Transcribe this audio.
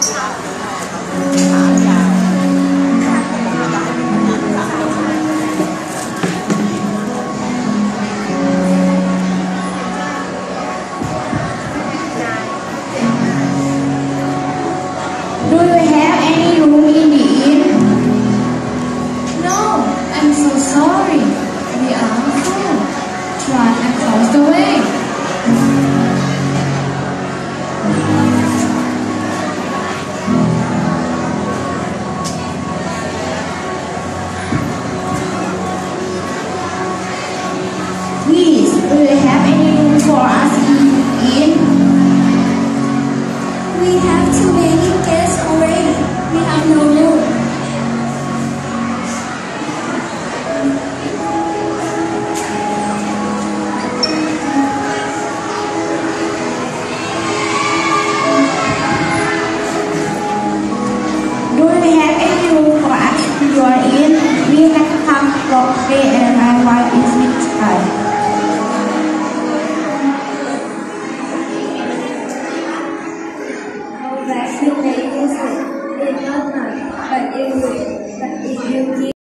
Do you have any room in the inn? No, I'm so sorry. We are full. Try across the way. Please, do you have any room for us in the inn? We have too many guests already. We have no room. Do you have any room for us in your inn? We have come from Bay and my wife is with us. Our vaccine may use it. It's not much, but it will. But if you give